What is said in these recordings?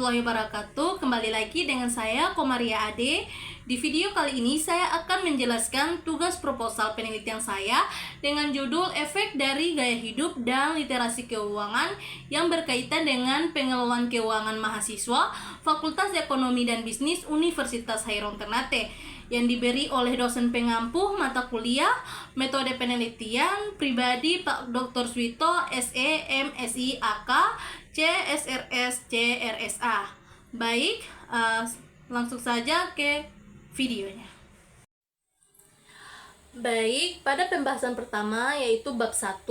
warahmatullahi wabarakatuh. Kembali lagi dengan saya Komaria Ade. Di video kali ini saya akan menjelaskan tugas proposal penelitian saya dengan judul efek dari gaya hidup dan literasi keuangan yang berkaitan dengan pengelolaan keuangan mahasiswa Fakultas Ekonomi dan Bisnis Universitas Hairong Ternate, yang diberi oleh dosen pengampu mata kuliah metode penelitian pribadi Pak Dr. Suito SE MSI AK CSRS CRSA. Baik, langsung saja ke videonya. Baik, pada pembahasan pertama yaitu bab 1,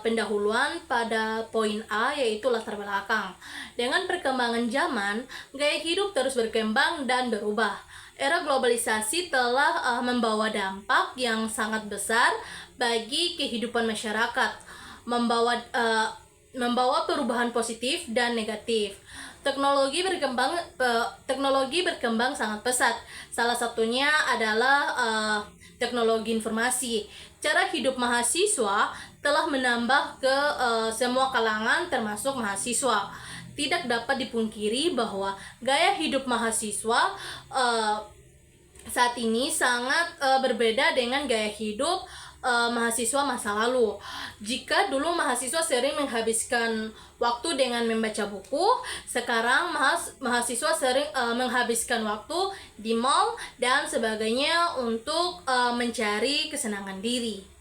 pendahuluan pada poin A yaitu latar belakang. Dengan perkembangan zaman, gaya hidup terus berkembang dan berubah. Era globalisasi telah membawa dampak yang sangat besar bagi kehidupan masyarakat, membawa perubahan positif dan negatif. Teknologi berkembang sangat pesat. Salah satunya adalah teknologi informasi. Cara hidup mahasiswa telah menambah ke semua kalangan termasuk mahasiswa. Tidak dapat dipungkiri bahwa gaya hidup mahasiswa saat ini sangat berbeda dengan gaya hidup mahasiswa masa lalu. Jika dulu mahasiswa sering menghabiskan waktu dengan membaca buku, sekarang mahasiswa sering menghabiskan waktu di mall dan sebagainya untuk mencari kesenangan diri.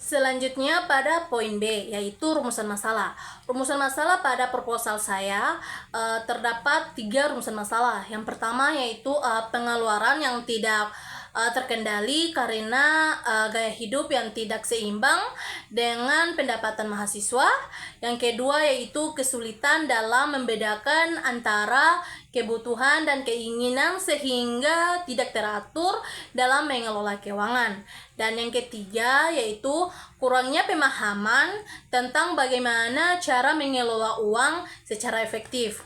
Selanjutnya pada poin B yaitu rumusan masalah. Rumusan masalah pada proposal saya terdapat 3 rumusan masalah. Yang pertama yaitu pengeluaran yang tidak terkendali karena gaya hidup yang tidak seimbang dengan pendapatan mahasiswa. Yang kedua yaitu kesulitan dalam membedakan antara kebutuhan dan keinginan sehingga tidak teratur dalam mengelola keuangan. Dan yang ketiga yaitu kurangnya pemahaman tentang bagaimana cara mengelola uang secara efektif.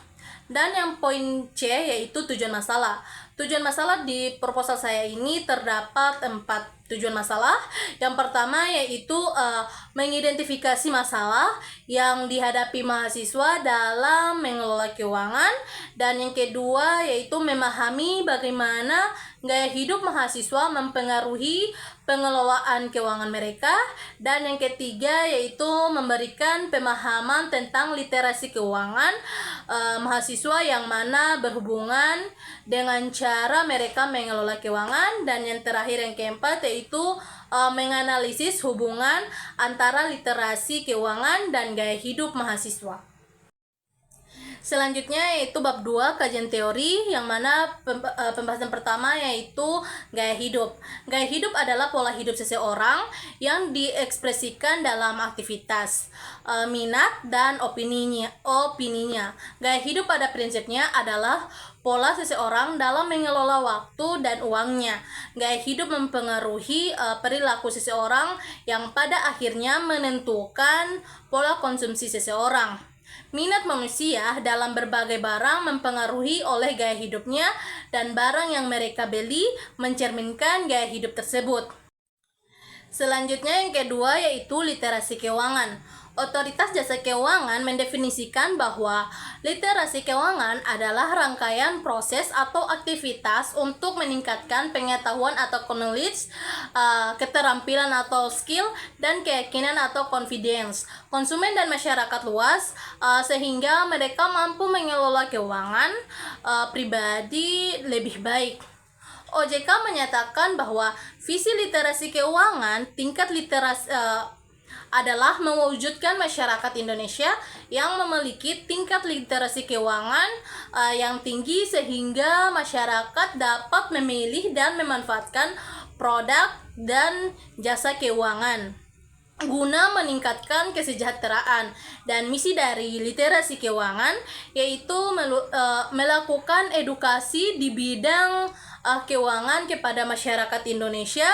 Dan yang poin C yaitu tujuan masalah. Tujuan masalah di proposal saya ini terdapat 4 tujuan masalah. Yang pertama yaitu mengidentifikasi masalah yang dihadapi mahasiswa dalam mengelola keuangan. Dan yang kedua yaitu memahami bagaimana gaya hidup mahasiswa mempengaruhi pengelolaan keuangan mereka. Dan yang ketiga yaitu memberikan pemahaman tentang literasi keuangan mahasiswa yang mana berhubungan dengan cara mereka mengelola keuangan. Dan yang terakhir yang keempat yaitu menganalisis hubungan antara literasi keuangan dan gaya hidup mahasiswa. Selanjutnya yaitu bab 2 kajian teori, yang mana pembahasan pertama yaitu gaya hidup. Gaya hidup adalah pola hidup seseorang yang diekspresikan dalam aktivitas, minat dan opininya. Gaya hidup pada prinsipnya adalah pola seseorang dalam mengelola waktu dan uangnya. Gaya hidup mempengaruhi perilaku seseorang yang pada akhirnya menentukan pola konsumsi seseorang. Minat manusia dalam berbagai barang mempengaruhi oleh gaya hidupnya, dan barang yang mereka beli mencerminkan gaya hidup tersebut. Selanjutnya yang kedua yaitu literasi keuangan. Otoritas Jasa Keuangan mendefinisikan bahwa literasi keuangan adalah rangkaian proses atau aktivitas untuk meningkatkan pengetahuan atau knowledge, keterampilan atau skill, dan keyakinan atau confidence konsumen dan masyarakat luas, sehingga mereka mampu mengelola keuangan pribadi lebih baik. OJK menyatakan bahwa visi literasi keuangan tingkat literasi adalah mewujudkan masyarakat Indonesia yang memiliki tingkat literasi keuangan yang tinggi sehingga masyarakat dapat memilih dan memanfaatkan produk dan jasa keuangan guna meningkatkan kesejahteraan. Dan misi dari literasi keuangan yaitu melakukan edukasi di bidang keuangan kepada masyarakat Indonesia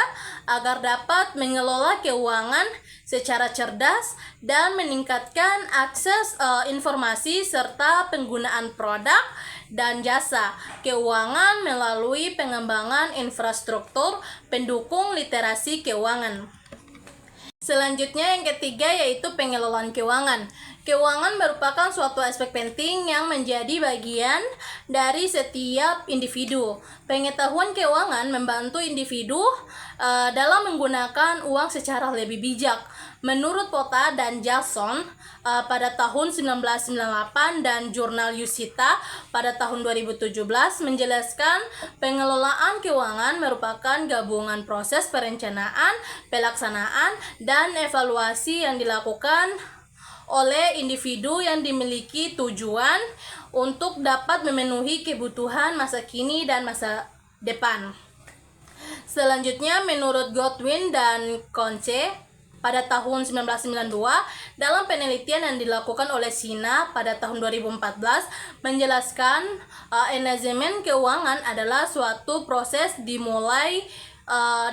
agar dapat mengelola keuangan secara cerdas dan meningkatkan akses informasi serta penggunaan produk dan jasa keuangan melalui pengembangan infrastruktur pendukung literasi keuangan. Selanjutnya yang ketiga yaitu pengelolaan keuangan. Keuangan merupakan suatu aspek penting yang menjadi bagian dari setiap individu. Pengetahuan keuangan membantu individu dalam menggunakan uang secara lebih bijak. Menurut Pota dan Jason pada tahun 1998 dan jurnal Yusita pada tahun 2017 menjelaskan pengelolaan keuangan merupakan gabungan proses perencanaan, pelaksanaan, dan evaluasi yang dilakukan oleh individu yang dimiliki tujuan untuk dapat memenuhi kebutuhan masa kini dan masa depan. Selanjutnya, menurut Godwin dan Conce pada tahun 1992, dalam penelitian yang dilakukan oleh Sina pada tahun 2014 menjelaskan manajemen keuangan adalah suatu proses dimulai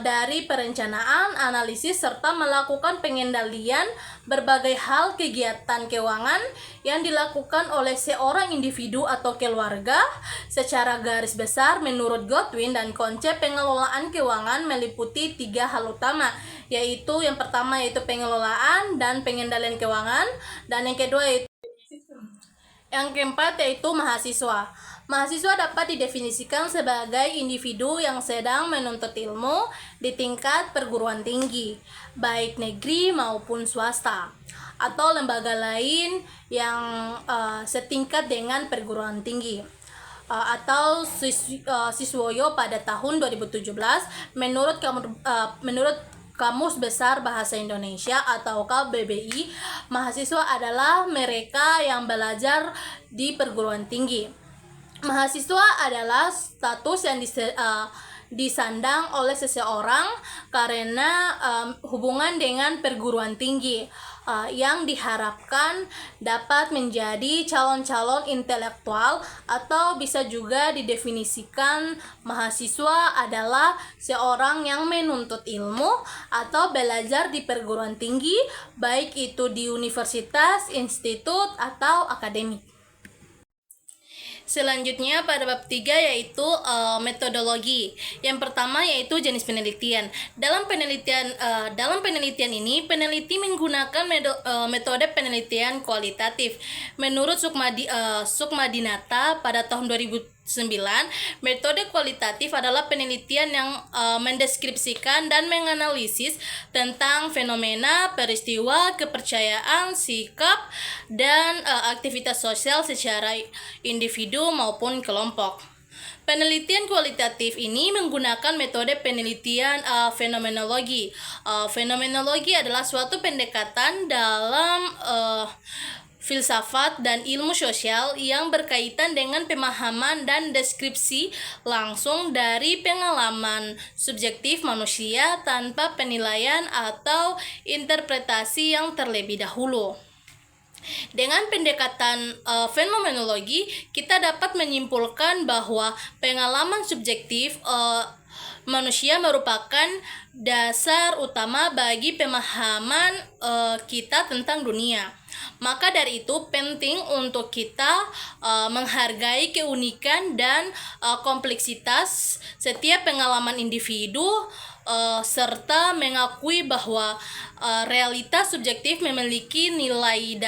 dari perencanaan, analisis, serta melakukan pengendalian berbagai hal kegiatan keuangan yang dilakukan oleh seorang individu atau keluarga. Secara garis besar, menurut Godwin dan Conce, pengelolaan keuangan meliputi 3 hal utama, yaitu yang pertama yaitu pengelolaan dan pengendalian keuangan, dan yang kedua yaitu yang keempat yaitu mahasiswa. Mahasiswa dapat didefinisikan sebagai individu yang sedang menuntut ilmu di tingkat perguruan tinggi, baik negeri maupun swasta, atau lembaga lain yang setingkat dengan perguruan tinggi. Atau Siswoyo pada tahun 2017 menurut Kamus Besar Bahasa Indonesia atau KBBI, mahasiswa adalah mereka yang belajar di perguruan tinggi. Mahasiswa adalah status yang disandang oleh seseorang karena hubungan dengan perguruan tinggi yang diharapkan dapat menjadi calon-calon intelektual, atau bisa juga didefinisikan mahasiswa adalah seorang yang menuntut ilmu atau belajar di perguruan tinggi, baik itu di universitas, institut, atau akademik. Selanjutnya pada bab 3 yaitu metodologi. Yang pertama yaitu jenis penelitian. Dalam penelitian ini peneliti menggunakan metode penelitian kualitatif. Menurut Sukmadinata pada tahun 2009, metode kualitatif adalah penelitian yang mendeskripsikan dan menganalisis tentang fenomena, peristiwa, kepercayaan, sikap, dan aktivitas sosial secara individu maupun kelompok. Penelitian kualitatif ini menggunakan metode penelitian fenomenologi. Fenomenologi adalah suatu pendekatan dalam filsafat dan ilmu sosial yang berkaitan dengan pemahaman dan deskripsi langsung dari pengalaman subjektif manusia tanpa penilaian atau interpretasi yang terlebih dahulu. Dengan pendekatan fenomenologi, kita dapat menyimpulkan bahwa pengalaman subjektif manusia merupakan dasar utama bagi pemahaman kita tentang dunia. Maka dari itu penting untuk kita menghargai keunikan dan kompleksitas setiap pengalaman individu, serta mengakui bahwa realitas subjektif memiliki nilai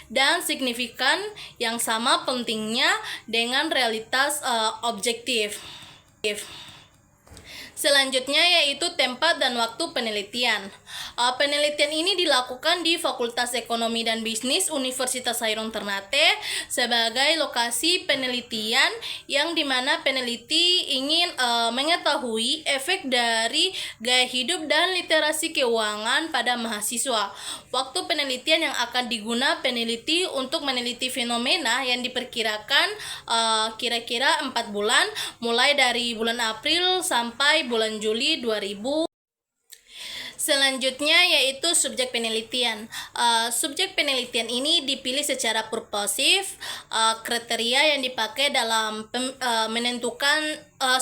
dan signifikan yang sama pentingnya dengan realitas objektif. Selanjutnya yaitu tempat dan waktu penelitian. Penelitian ini dilakukan di Fakultas Ekonomi dan Bisnis Universitas Hairun Ternate sebagai lokasi penelitian yang dimana peneliti ingin mengetahui efek dari gaya hidup dan literasi keuangan pada mahasiswa. Waktu penelitian yang akan digunakan peneliti untuk meneliti fenomena yang diperkirakan kira-kira 4 bulan, mulai dari bulan April sampai bulan Juli 2000. Selanjutnya yaitu subjek penelitian. Subjek penelitian ini dipilih secara purposif. Kriteria yang dipakai dalam menentukan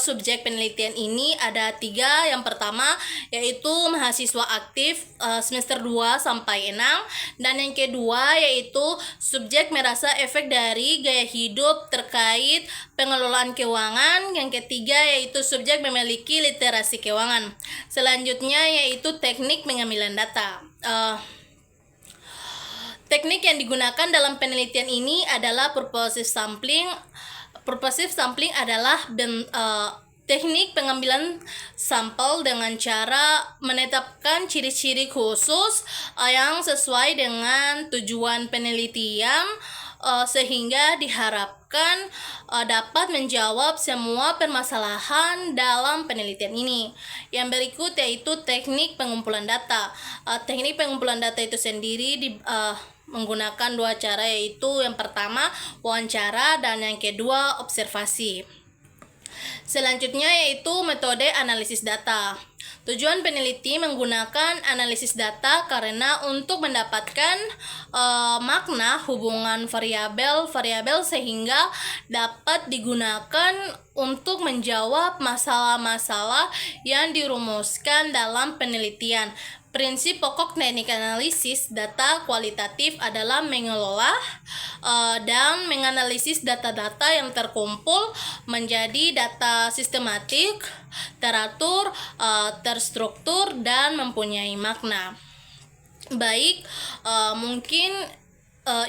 subjek penelitian ini ada 3. Yang pertama yaitu mahasiswa aktif semester 2 sampai 6, dan yang kedua yaitu subjek merasa efek dari gaya hidup terkait pengelolaan keuangan. Yang ketiga yaitu subjek memiliki literasi keuangan. Selanjutnya yaitu teknik pengambilan data. Teknik yang digunakan dalam penelitian ini adalah purposive sampling. Purposive sampling adalah teknik pengambilan sampel dengan cara menetapkan ciri-ciri khusus yang sesuai dengan tujuan penelitian, sehingga diharapkan dapat menjawab semua permasalahan dalam penelitian ini. Yang berikut yaitu teknik pengumpulan data. Teknik pengumpulan data itu sendiri menggunakan 2 cara, yaitu yang pertama wawancara dan yang kedua observasi. Selanjutnya yaitu metode analisis data. Tujuan peneliti menggunakan analisis data karena untuk mendapatkan makna hubungan variabel sehingga dapat digunakan untuk menjawab masalah-masalah yang dirumuskan dalam penelitian. Prinsip pokok teknik analisis data kualitatif adalah mengelola dan menganalisis data-data yang terkumpul menjadi data sistematik, teratur, terstruktur, dan mempunyai makna. Baik, mungkin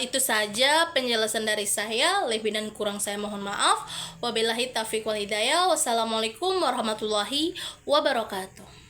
itu saja penjelasan dari saya. Lebih dan kurang saya mohon maaf. Wabillahi taufiq wal hidayah. Wassalamualaikum warahmatullahi wabarakatuh.